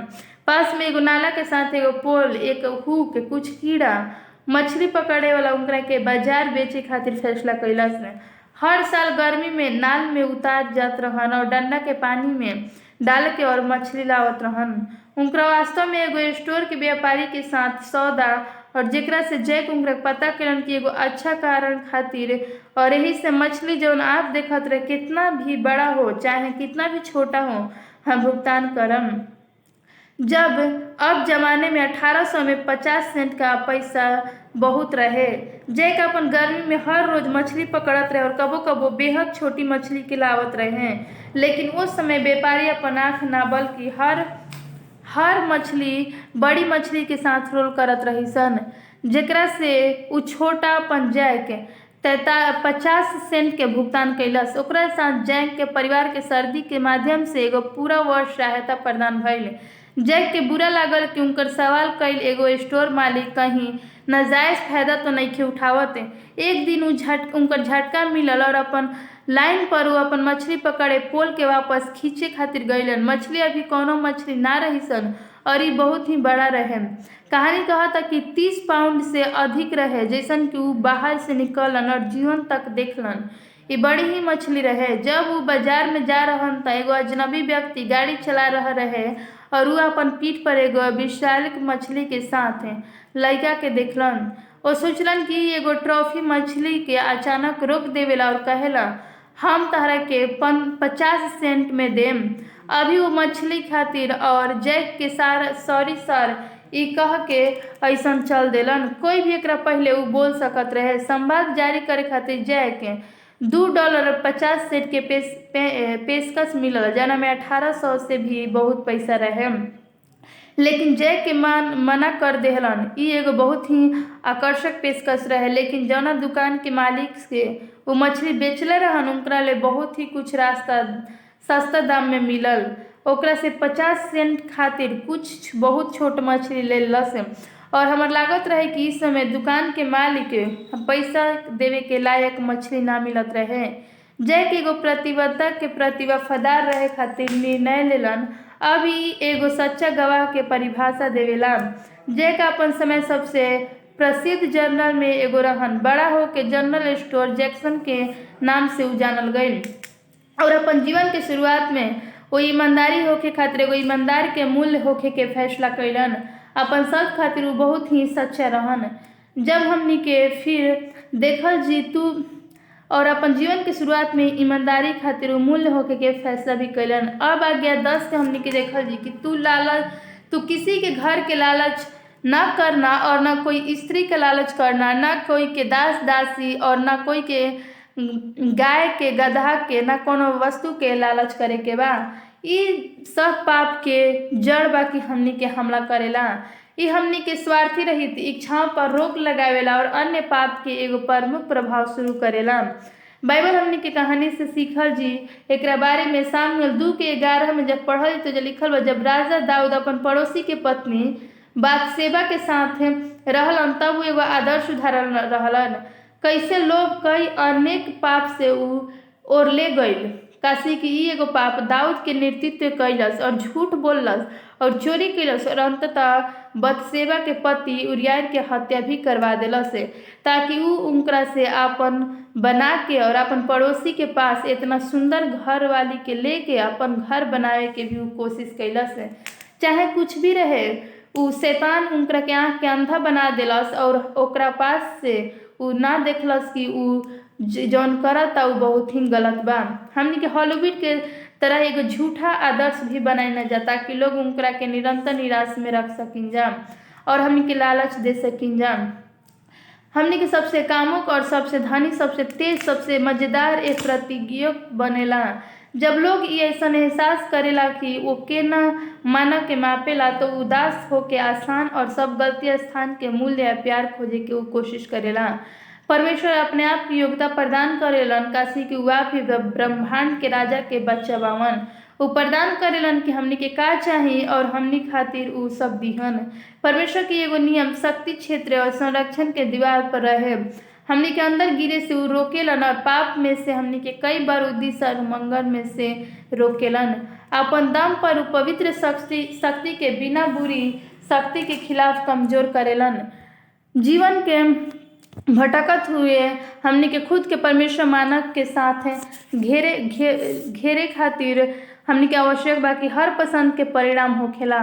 पास में एगो नाला के साथ एगो पोल, एक हुक, कुछ कीड़ा मछली पकड़े वाला उनकरा के बाजार बेचे खातिर फैसला कैलस। हर साल गर्मी में नाल में उतार जात रहन और डंडा के पानी में डाल के और मछली लावत रहन। उनकरा वास्तव में एगो स्टोर के व्यापारी के साथ सौदा, और जेकरा से जैक उनकरा पता कलन कि एगो अच्छा कारण खातिर, और यही से मछली जौन आप देखत रहे कितना भी बड़ा हो चाहे कितना भी छोटा हो, हम भुगतान करम। जब अब जमाने में 1800 में 50 सेंट का पैसा बहुत रहे। जैक अपन गर्मी में हर रोज मछली पकड़त रहे और कबो कबो बेहद छोटी मछली के लावत रहे। लेकिन उस समय व्यापारी अपन आँख ना बल्कि हर मछली बड़ी मछली के साथ रोल करत रही सन, जेकरा से उ छोटा अपन जैक 50 सेंट के भुगतान कैलस। ओकरा साथ जैक के परिवार के सर्दी के माध्यम से एगो पूरा वर्ष सहायता प्रदान भइल। जैक के बुरा लागल कि उनकर सवाल कईल एगो स्टोर मालिक कहीं नाजायज फायदा तो नइखे उठावत। एक दिन उनकर झटका मिलल और अपन लाइन पर वो अपन मछली पकड़े पोल के वापस खींचे खातिर गईलन। मछली अभी कोनो मछली ना रही सन और ये बहुत ही बड़ा रहे। कहानी कहता कि 30 पाउंड से अधिक रहे, जैसन कि वो बाहर से निकलन और जीवन तक देखलन। ये बड़ी ही मछली रहे। जब वो बाजार में जा रहन त एगो अजनबी व्यक्ति गाड़ी चला रहे और वो अपन पीठ पर एगो विशाल मछली के साथ लड़का के देखलन। वो सोचलन कि एगो ट्रॉफी मछली के अचानक रोक देवेला और कहेला हम तहरा के 50 सेंट में देम। अभी वो मछली खातिर और जैक के सॉरी सर ई कह के ऐसन चल देलन। कोई भी एकरा पहले उ बोल सकत रहे। संवाद जारी करे खातिर जैक $2.50 के पेशकश मिलल, जना में 1800 से भी बहुत पैसा रहे, लेकिन जैक के मना कर देहलन। ई एगो बहुत ही आकर्षक पेशकश रहे, लेकिन जौना दुकान के मालिक से वो मछली बेचले रहन उनकरा ले बहुत ही कुछ सस्ता दाम में मिलल। ओकरा से 50 सेंट खातिर कुछ बहुत छोट मछली ले लस और हमर लागत रहे कि इस समय दुकान के मालिक के पैसा देवे के लायक मछली ना मिलत रहे। जैक एगो प्रतिबद्धता के प्रति वफादार रहे खातिर निर्णय लेलन। अब ई एगो सच्चा गवाह के परिभाषा देवेला। जैक अपन समय सबसे प्रसिद्ध जर्नल में एगो रहन। बड़ा हो के जनरल स्टोर जैक्सन के नाम से उ जानल गईल और अपन जीवन के शुरुआत में वो ईमानदारी होखे खातिर एगो ईमानदार के मूल्य होखे के फैसला कैलन। अपन सब खातिर वो बहुत ही सच्चा रहन। जब हमनी के फिर देखल जी तू और अपन जीवन के शुरुआत में ईमानदारी खातिर मूल्य होके के फैसला भी कैलन। अब आ गया 10 से हमनी के देखल जी कि तू किसी के घर के लालच ना करना और ना कोई स्त्री के लालच करना, ना कोई के दास दासी और ना कोई के गाय के गधा के, ना कोनो वस्तु के लालच करे के बा। ई सब पाप के जड़ बा कि हमनी के हमला करेला। ई हमनी के स्वार्थी रहित इच्छाओं पर रोक लगावेला और अन्य पाप के एगो प्रमुख प्रभाव शुरू करेला। बाइबल हमनी के कहानी से सीखल जी एकरा बारे में सामुएल 2:11 में जब पढ़ल तो लिखल बा, जब राजा दाऊद अपन पड़ोसी के पत्नी बातशेबा के साथ रहलन तब वो एगो आदर्श उदाहरण रहलन। कैसे लोग कई अनेक पाप से ओर ले गईल, काशी कि ई एगो पाप दाऊद के नेतृत्व कैलस और झूठ बोललस और चोरी कैलस और अंततः बतशेबा के पति उरिय्याह के हत्या भी करवा देलस, ताकि उ उनकरा से आपन बना के और अपन पड़ोसी के पास इतना सुंदर घर वाली के लेके अपन घर बनावे के भी कोशिश कैलस। चाहे कुछ भी रहे, उ शैतान उनकरा के आँख के अंधा बना देलस और ओकरा पास से उ ना देखलस कि उ जौन करता उ बहुत ही गलत बा। हमनी के हॉलीवुड के तरह एगो झूठा आदर्श भी बनाई जा ताकि लोग उनकरा के निरंतर निराश में रख सकिन जा और हमनी के लालच दे सकिन जा। हमनी के सबसे कामुक और सबसे धनी, सबसे तेज, सबसे मजेदार एक प्रतियोगिक बनेला। जब लोग ये ऐसा एहसास करेला कि वो के न माना के मापेला तो उदास होके आसान और सब गलती स्थान के मूल्य या प्यार खोजे के वो कोशिश करेला। परमेश्वर अपने आप की योग्यता प्रदान करेलन, काशी कि उ भी ब्रह्मांड के राजा के बच्चा बावन। वो प्रदान करेलन कि हमनी के का चाहिए और हमनी खातिर उ सब दिहन। परमेश्वर की एगो नियम शक्ति क्षेत्र और संरक्षण के दीवार पर रहे। हमनी के अंदर गिरे से उ रोकेलन और पाप में से हमनी के कई बार उद्देश्य और मंगल में से रोकेलन। अपन दम पर उ पवित्र शक्ति के बिना बुरी शक्ति के खिलाफ कमजोर करेलन। जीवन के भटकत हुए हमनी के खुद के परमेश्वर मानक के साथ घेरे खातिर हमनी के आवश्यक बा कि हर पसंद के परिणाम होखेला।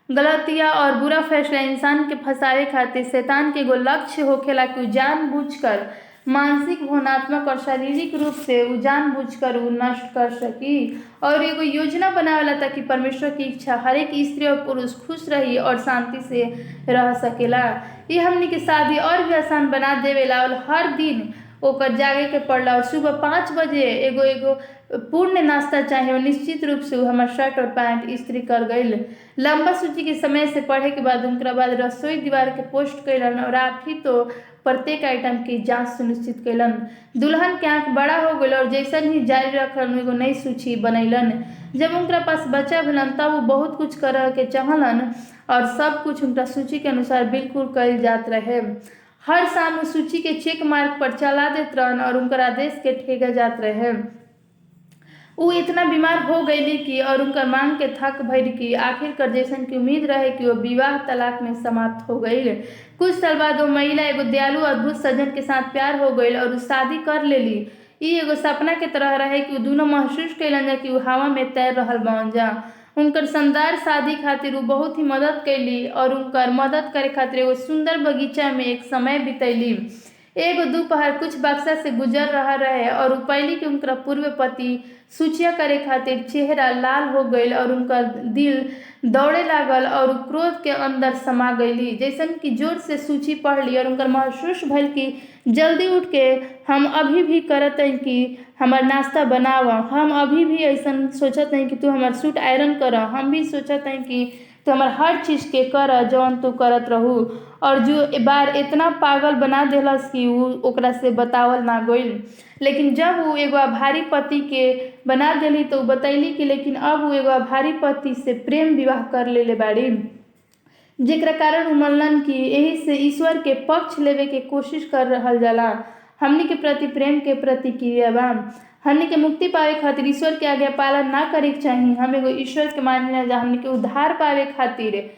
गलतिया और बुरा फैसला इंसान के फंसावे खातिर शैतान के एगो लक्ष्य होखेला कि जानबूझकर मानसिक, भावनात्मक और शारीरिक रूप से जानबूझकर नष्ट कर सकी और एगो योजना बनावेला ताकि परमेश्वर की इच्छा हर एक स्त्री और पुरुष खुश रही और शांति से रह सकेला। ये हमनी के शादी और भी आसान बना देवेला और हर दिन ओकर जागे के पड़ला और सुबह 5 बजे एगो पूर्ण नाश्ता चाहिए और निश्चित रूप से हमार शर्ट और पैंट इस्त्री कर गईल। लंबा सूची के समय से पढ़े के बाद उनका बाद रसोई दीवार के पोस्ट कैलन और आप ही तो प्रत्येक आइटम की जांच सुनिश्चित कैलन। दुल्हन के आँख बड़ा हो गई और जैसन ही जारी रखलन एगो नई सूची बनैलन। जब उनका पास बच्चा भलन तब वो बहुत कुछ करे के चाहलन और सब कुछ उनका सूची के अनुसार बिल्कुल कल जात रहे। हर शाम उस सूची के चेक मार्क पर चला देत रहन और उनका आदेश के ठेगा जात रहे। वो इतना बीमार हो गई कि और उनका मांग के थक भइल कि आखिरकार जैसन की उम्मीद रहे कि वो विवाह तलाक में समाप्त हो गई। कुछ साल बाद वो महिला एगो दयालु अद्भुत सज्जन के साथ प्यार हो गई और शादी कर लेली। ये एगो सपना के तरह रहे कि वो दोनों महसूस कैलन जा कि वो हवा में तैर रहल बन जा उनकर शानदार शादी खातिर वो बहुत ही मदद कैली और उनकर मदद करे खातिर एगो सुंदर बगीचा में एक समय बितैली। एगो दोपहर कुछ बक्सा से गुजर रहा रहे और उ पहली कि उनका पूर्व पति सूचिया करे खातिर चेहरा लाल हो गईल और उनका दिल दौड़े लागल और उ क्रोध के अंदर समा गईली। जैसन कि जोर से सूची पढ़ ली और उनका महसूस भइल कि जल्दी उठ के हम अभी भी करत हई कि हमार नाश्ता बनाव, हम अभी भी ऐसा सोचत हई कि तू हमार सूट आयरन कर, हम भी सोचत हई कि तू हमार हर चीज़ के कर जौन तू करत रहू। और जो बार इतना पागल बना देलस कि उ ओकरा से बतावल ना गईल। लेकिन जब वो एगो आभारी पति के बना देली तो बतैली कि लेकिन अब वो एगो आभारी पति से प्रेम विवाह कर लेले बाड़ी, जेकरा कारण उ मनलन कि यही से ईश्वर के पक्ष लेवे के कोशिश कर रहल जाला। हमनी के प्रति प्रेम के प्रतिक्रिया बा। हमनी के मुक्ति पावे खातिर ईश्वर के आज्ञा पालन ना करे के चाही। हम एगो ईश्वर के मानिला जा हमनी के उद्धार पावे खातिर,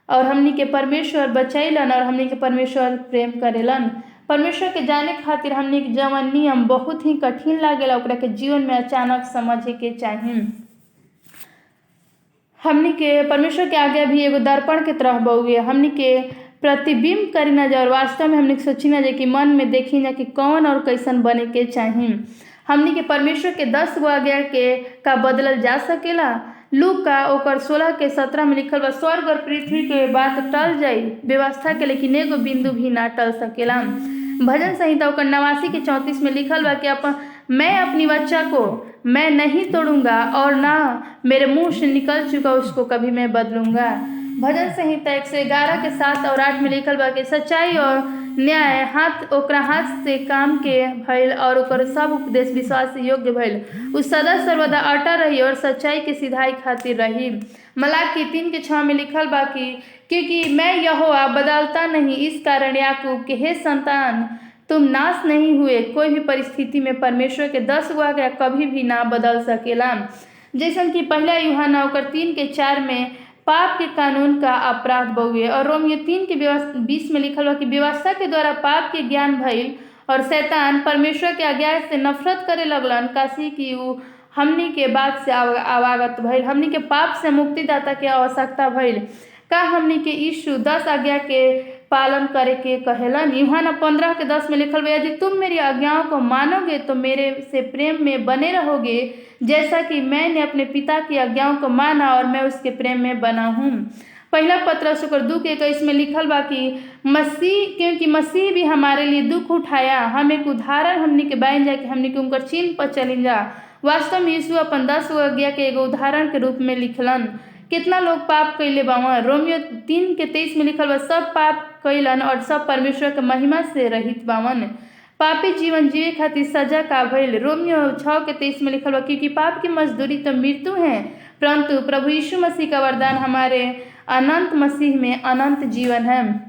और हमनी के परमेश्वर बचैलन और हमनी के परमेश्वर प्रेम करेलन। परमेश्वर के जाने खातिर हमनी के जवन नियम बहुत ही कठिन लागेला ओकरा के जीवन में अचानक समझे के चाही। हमनी के परमेश्वर के आज्ञा भी एगो दर्पण के तरह बउए। हमनी के प्रतिबिंब करी ना जा और वास्तव में हमनी के सोची ना जा कि मन में देखी ना कि कौन और कैसन बने के चाही। हमनी के परमेश्वर के 10 गो आज्ञा के का बदलल जा सकेला। लूका ओकर 16 के 17 में लिखल बा, स्वर्ग और पृथ्वी के बात टल जाई व्यवस्था के, लेकिन एगो बिंदु भी ना टल सकेला। भजन संहिता ओकर 89 के 34 में लिखल बा कि मैं अपनी बच्चा को मैं नहीं तोड़ूंगा और ना मेरे मुंह से निकल चुका उसको कभी मैं बदलूंगा। भजन संहिता 111 के 7 और 8 में लिखल बा कि सच्चाई और न्याय ओकरा हाथ से काम के भइल और ओकर सब उपदेश विश्वास योग्य भइल। उ सदा सर्वदा अटा रही और सच्चाई के सिधाई खातिर रही। मलाकी 3 के 6 में लिखल बा कि क्योंकि मैं यहोवा बदलता नहीं, इस कारण याकूब के हे संतान तुम नाश नहीं हुए। कोई भी परिस्थिति में परमेश्वर के 10 गो आज्ञा कभी भी ना बदल सकेला। जैसन कि पहला यूहन्ना ओकर 3 के 4 में पाप के कानून का अपराध बउए, और रोमियो 3 के 20 में लिखल बा कि व्यवस्था के द्वारा पाप के ज्ञान भइल और शैतान परमेश्वर के आज्ञा से नफरत करे लगलन, काशी कि उ हमनी के बात से अवगत भइल। हमनी के पाप से मुक्तिदाता के आवश्यकता भइल। का हमनी के यीशु 10 आज्ञा के पालन करे के कहेलन। यूहन्ना 15 के 10 में लिखल बा, यदि तुम मेरी आज्ञाओं को मानोगे तो मेरे से प्रेम में बने रहोगे, जैसा कि मैंने अपने पिता की आज्ञाओं को माना और मैं उसके प्रेम में बना हूँ। पहला पत्रस ओकर 2 के 21 में लिखल बा कि क्योंकि मसीह भी हमारे लिए दुख उठाया, हम एक उदाहरण हमनी के बन जाए कि हमनी के उनकर चिन्ह पर चलिन जा। वास्तव में यीशु अपन 10 गो आज्ञा के एगो उदाहरण के रूप में लिखलन। कितना लोग पाप कैले बावन। रोमियो 3 के 23 में लिखल बा, सब पाप कैलन और सब परमेश्वर के महिमा से रहित बावन। पापी जीवन जिए खातिर सजा का भइल। रोमियो 6 के 23 में लिखल बा, क्योंकि पाप की मजदूरी तो मृत्यु है, परंतु प्रभु यीशु मसीह का वरदान हमारे अनंत मसीह में अनंत जीवन है।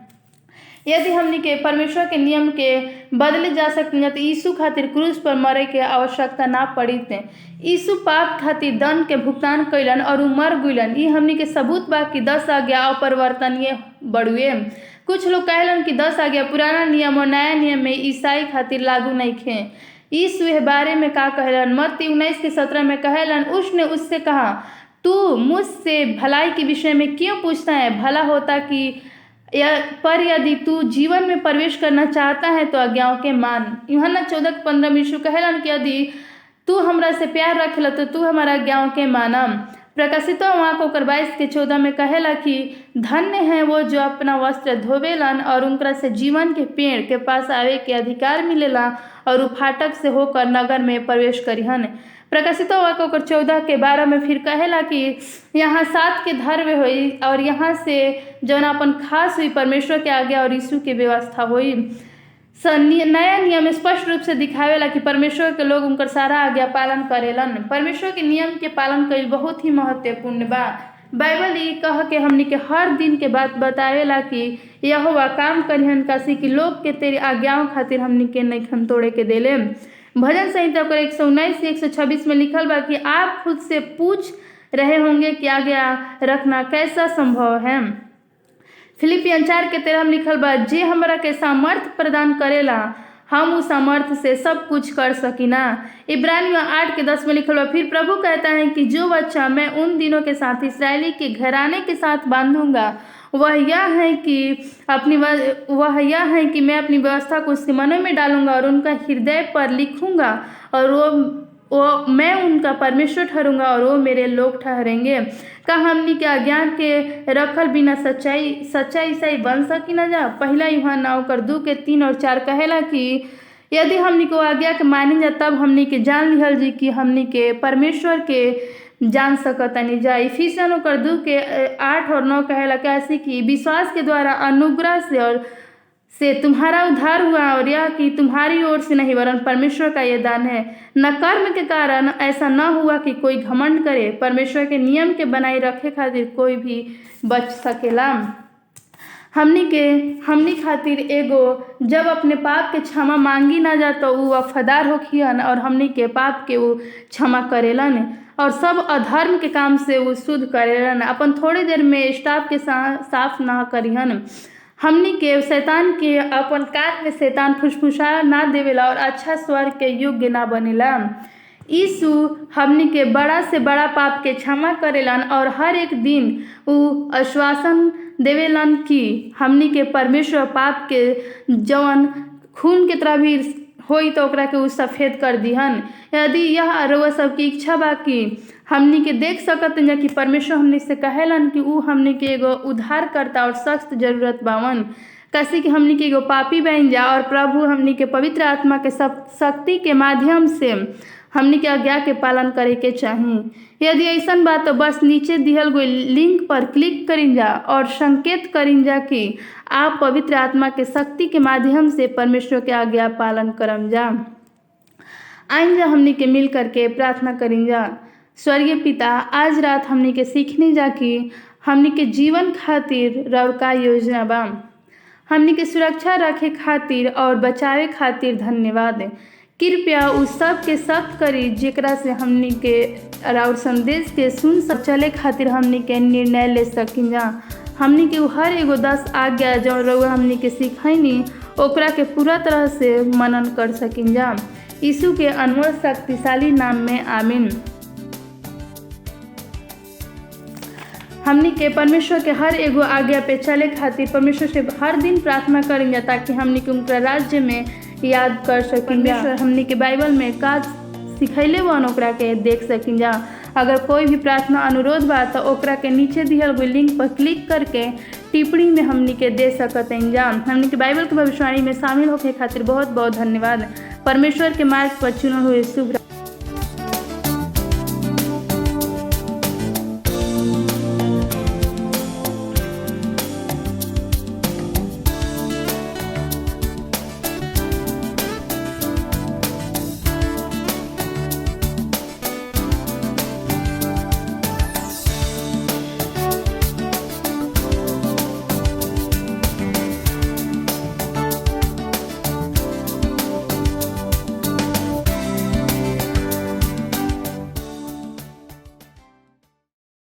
यदि हमनी के परमेश्वर के नियम के बदले जा सकते तो यीशु खातिर क्रूस पर मरे के आवश्यकता ना पड़ीते। यीशु पाप खातिर दंड के भुगतान कैलन और मर गइलन। ये हमनी के सबूत बा कि 10 आज्ञा अपरिवर्तनीय बड़ुए। कुछ लोग कहलन कि 10 आज्ञा पुराना नियम और नया नियम में ईसाई खातिर लागू नहीं खे। यीशु इस बारे में का कहलन। मत्ती 19 के 17 में कहलन, उसने उससे कहा, तू मुझसे भलाई के विषय में क्यों पूछता है? भला होता कि पर यदि तू जीवन में प्रवेश करना चाहता है तो आज्ञाओं के मान। यूहन्ना 14 के 15 में यीशु कहलन कि यदि तू हमरा से प्यार रखेला तो तू हमारा आज्ञाओं के माना। प्रकाशित वहाँ को 22 के 14 में कहेला कि धन्य है वो जो अपना वस्त्र धोवेलन और उनकरा से जीवन के पेड़ के पास आवे के अधिकार मिलेला और फाटक से होकर नगर में प्रवेश करिहन। प्रकाशित वाक्य ओकर 14 के 12 में फिर कहेला कि यहाँ 7 के धर्म हुई और यहाँ से जौन अपन खास हुई परमेश्वर के आज्ञा और यीशु के व्यवस्था हुई। नया नियम स्पष्ट रूप से दिखावेला कि परमेश्वर के लोग उनकर सारा आज्ञा पालन करेलन। परमेश्वर के नियम के पालन कईल बहुत ही महत्वपूर्ण बा। बाइबल ये कह के हमनी के हर दिन के बात बतावेला कि यहोवा काम करिहन, काशी कि लोग के तेरी आज्ञाओं खातिर हमनी के नइखन तोड़े के देले। भजन संहिता 119 से 126 में लिखल बा कि आप खुद से पूछ रहे होंगे कि आज्ञा रखना कैसा संभव है। फिलिपियन 4 के 13 में लिखल बा, जे हमरा के सामर्थ प्रदान करेला हम उस सामर्थ्य से सब कुछ कर सकीना। इब्रानियों 8:10 में लिखल बा, फिर प्रभु कहता है कि जो बच्चा मैं उन दिनों के साथ इसराइली के घराने के साथ बांधूंगा वह यह है कि मैं अपनी व्यवस्था को उसके मनों में डालूंगा और उनका हृदय पर लिखूंगा और वो मैं उनका परमेश्वर ठहरूंगा और वो मेरे लोग ठहरेंगे। का हमनी के अज्ञान के रखल बिना सच्चा ईसाई बन सकी न जा। पहला यूहन्ना 2:3 और 4 कहेला कि यदि हमनी को आज्ञा के मानी जा तब हमनी के जान लिहल जी कि हमनी के परमेश्वर के जान सकतनी जा। इफिसियन 2:8 और 9 कहेला कैसे कि विश्वास के द्वारा अनुग्रह से तुम्हारा उद्धार हुआ और यह कि तुम्हारी ओर से नहीं वरन परमेश्वर का यह दान है, न कर्म के कारण, ऐसा न हुआ कि कोई घमंड करे। परमेश्वर के नियम के बनाए रखे खातिर कोई भी बच सकेला। हमनी खातिर एगो जब अपने पाप के क्षमा मांगी ना जा तो वो वफादार होखियन और हमनी के पाप के वो क्षमा करेलन और सब अधर्म के काम से वो शुद्ध करेलन। अपन थोड़ी देर में स्टाफ के साफ ना करिहन। हमनी के शैतान के अपन कान में शैतान फुसफुसा ना देवेला और अच्छा स्वर के योग्य ना बनेला। यीशु हमनी के बड़ा से बड़ा पाप के क्षमा करेलन और हर एक दिन वो आश्वासन देवेलन कि हमनी के परमेश्वर पाप के जवन खून के तरह भी होई तो ओकरा के उ सफेद कर दिहन। यदि यह रउआ सबकी इच्छा बा कि हमनी के देख सकत जा कि परमेश्वर हमनी से कहेलन कि उ हमनी के एगो उद्धार करता और सख्त जरूरत बावन, कैसे कि हमनी के एगो पापी बन जा और प्रभु हमनी के पवित्र आत्मा के शक्ति के माध्यम से हमनी के आज्ञा के पालन करे के चाही। यदि ऐसन बात तो बस नीचे दिहल गई लिंक पर क्लिक करिन जा और संकेत करिन जा कि आप पवित्र आत्मा के शक्ति के माध्यम से परमेश्वर के आज्ञा पालन करम जा। आइन जा हमनी के मिल करके प्रार्थना करिन जा। स्वर्गीय पिता, आज रात हमनी के सीखने जा कि हमनी के जीवन खातिर रउर का योजना बा। हमनी के सुरक्षा रखे खातिर और बचावे खातिर धन्यवाद। कृपया उस सब के सख्त करी जेकरा से हमनी के राउर संदेश के सुन सब चले खातिर हमनी के निर्णय ले सकिन जा। हमनी के हर एगो 10 आज्ञा जो रउआ हमनी के सिखैनी ओकरा के पूरा तरह से मनन कर सकिन जा। यीशु के अनमोल शक्तिशाली नाम में आमीन। हमनी के परमेश्वर के हर एगो आज्ञा पे चले खातिर परमेश्वर से हर दिन प्रार्थना करें जा ताकि हमनी के उनका राज्य में याद कर सकिन। परमेश्वर हमनी के बाइबल में का सिखैले वन ओकरा के देख सकिन जा। अगर कोई भी प्रार्थना अनुरोध बा तो ओकरा के नीचे दिहल गई लिंक पर क्लिक करके टिप्पणी में हमनी के दे सकते जा। हमनी के बाइबल के भविष्यवाणी में शामिल होके खातिर बहुत बहुत धन्यवाद। परमेश्वर के मार्ग पर चुनल हुए शुभ